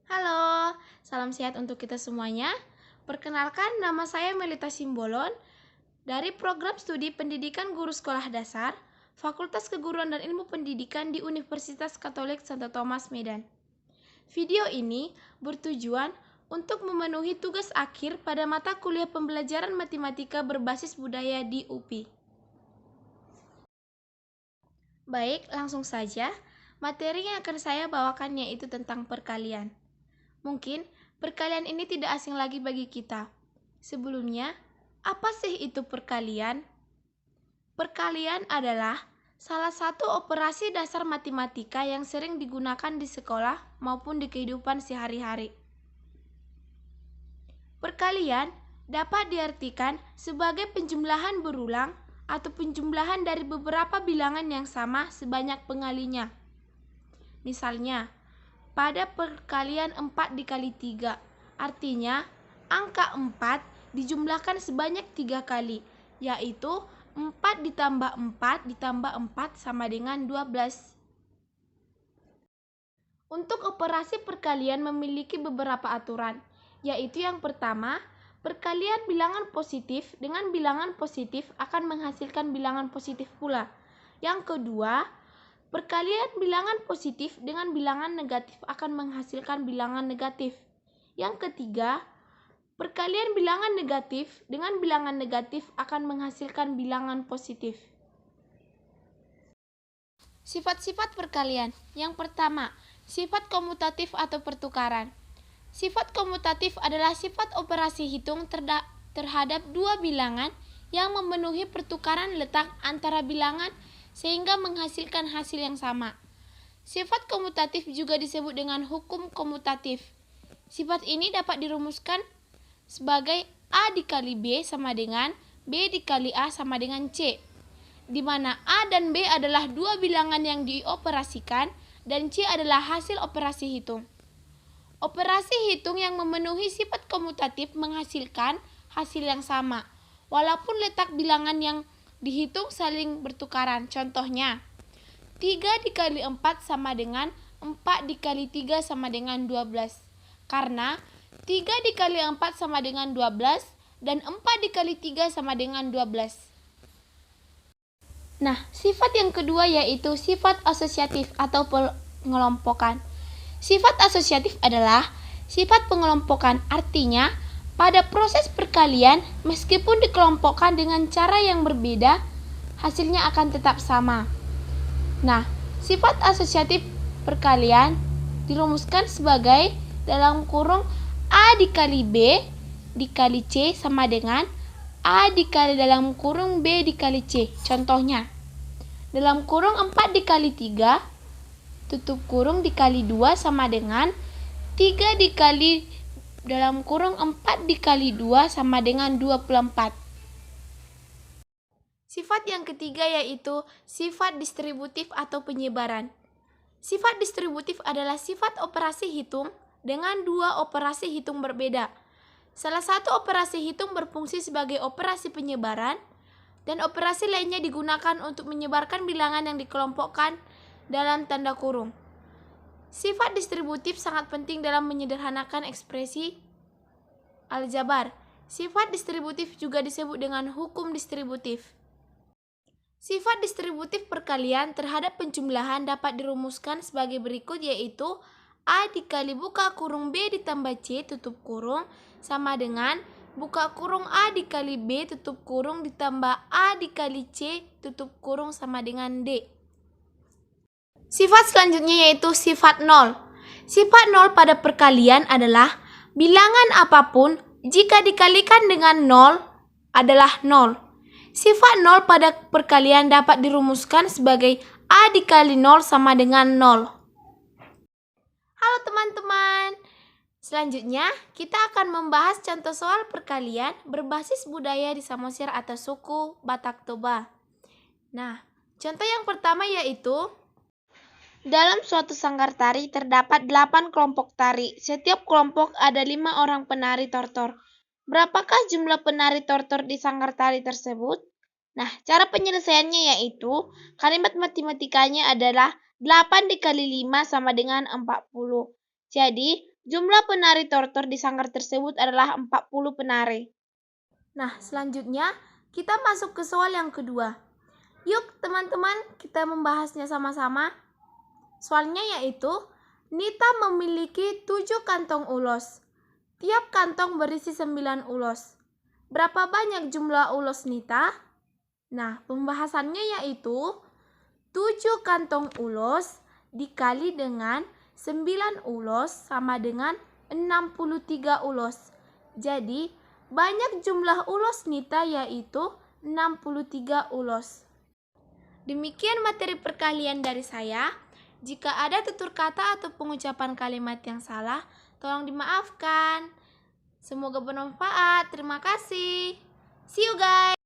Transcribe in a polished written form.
Halo, salam sehat untuk kita semuanya. Perkenalkan, nama saya Melita Simbolon dari Program Studi Pendidikan Guru Sekolah Dasar, Fakultas Keguruan dan Ilmu Pendidikan di Universitas Katolik Santo Thomas Medan. Video ini bertujuan untuk memenuhi tugas akhir pada mata kuliah pembelajaran matematika berbasis budaya di UPI. Baik, langsung saja. Materi yang akan saya bawakan yaitu tentang perkalian. Mungkin perkalian ini tidak asing lagi bagi kita. Sebelumnya, apa sih itu perkalian? Perkalian adalah salah satu operasi dasar matematika yang sering digunakan di sekolah maupun di kehidupan sehari-hari. Perkalian dapat diartikan sebagai penjumlahan berulang atau penjumlahan dari beberapa bilangan yang sama sebanyak pengalinya. Misalnya, pada perkalian 4 dikali 3, artinya angka 4 dijumlahkan sebanyak 3 kali, yaitu 4 ditambah 4 ditambah 4 sama dengan 12. Untuk operasi perkalian memiliki beberapa aturan, yaitu yang pertama, perkalian bilangan positif dengan bilangan positif akan menghasilkan bilangan positif pula. Yang kedua, perkalian bilangan positif dengan bilangan negatif akan menghasilkan bilangan negatif. Yang ketiga, perkalian bilangan negatif dengan bilangan negatif akan menghasilkan bilangan positif. Sifat-sifat perkalian. Yang pertama, sifat komutatif atau pertukaran. Sifat komutatif adalah sifat operasi hitung terhadap dua bilangan yang memenuhi pertukaran letak antara bilangan sehingga menghasilkan hasil yang sama. Sifat komutatif juga disebut dengan hukum komutatif. Sifat ini dapat dirumuskan sebagai A dikali B sama dengan B dikali A sama dengan C, di mana A dan B adalah dua bilangan yang dioperasikan dan C adalah hasil operasi hitung. Operasi hitung yang memenuhi sifat komutatif menghasilkan hasil yang sama, walaupun letak bilangan yang dihitung saling bertukaran. Contohnya, 3 dikali 4 sama dengan 4 dikali 3 sama dengan 12. Karena 3 dikali 4 sama dengan 12 dan 4 dikali 3 sama dengan 12. Nah, sifat yang kedua yaitu sifat asosiatif atau pengelompokan. Sifat asosiatif adalah sifat pengelompokan, artinya pada proses perkalian, meskipun dikelompokkan dengan cara yang berbeda, hasilnya akan tetap sama. Nah, sifat asosiatif perkalian dirumuskan sebagai dalam kurung A dikali B dikali C sama dengan A dikali dalam kurung B dikali C. Contohnya, dalam kurung 4 dikali 3, tutup kurung dikali 2 sama dengan 3 dikali dalam kurung 4 dikali 2 sama dengan 24. Sifat yang ketiga yaitu sifat distributif atau penyebaran. Sifat distributif adalah sifat operasi hitung dengan dua operasi hitung berbeda. Salah satu operasi hitung berfungsi sebagai operasi penyebaran, dan operasi lainnya digunakan untuk menyebarkan bilangan yang dikelompokkan dalam tanda kurung. Sifat distributif sangat penting dalam menyederhanakan ekspresi aljabar. Sifat distributif juga disebut dengan hukum distributif. Sifat distributif perkalian terhadap penjumlahan dapat dirumuskan sebagai berikut, yaitu A dikali buka kurung B ditambah C tutup kurung sama dengan buka kurung A dikali B tutup kurung ditambah A dikali C tutup kurung sama dengan D. Sifat selanjutnya yaitu sifat nol. Sifat nol pada perkalian adalah bilangan apapun jika dikalikan dengan nol adalah nol. Sifat nol pada perkalian dapat dirumuskan sebagai A dikali nol sama dengan nol. Halo teman-teman, selanjutnya kita akan membahas contoh soal perkalian berbasis budaya di Samosir atau suku Batak Toba. Nah, contoh yang pertama yaitu dalam suatu sanggar tari terdapat 8 kelompok tari. Setiap kelompok ada 5 orang penari tortor. Berapakah jumlah penari tortor di sanggar tari tersebut? Nah, cara penyelesaiannya yaitu kalimat matematikanya adalah 8 dikali 5 sama dengan 40. Jadi, Jumlah penari tortor di sanggar tersebut adalah 40 penari. Nah, selanjutnya kita masuk ke soal yang kedua. Yuk teman-teman, kita membahasnya sama-sama. Soalnya yaitu, Nita memiliki 7 kantong ulos. Tiap kantong berisi 9 ulos. Berapa banyak jumlah ulos Nita? Nah, pembahasannya yaitu 7 kantong ulos dikali dengan 9 ulos sama dengan 63 ulos. Jadi, banyak jumlah ulos Nita yaitu 63 ulos. Demikian materi perkalian dari saya. Jika ada tutur kata atau pengucapan kalimat yang salah, tolong dimaafkan. Semoga bermanfaat. Terima kasih. See you guys.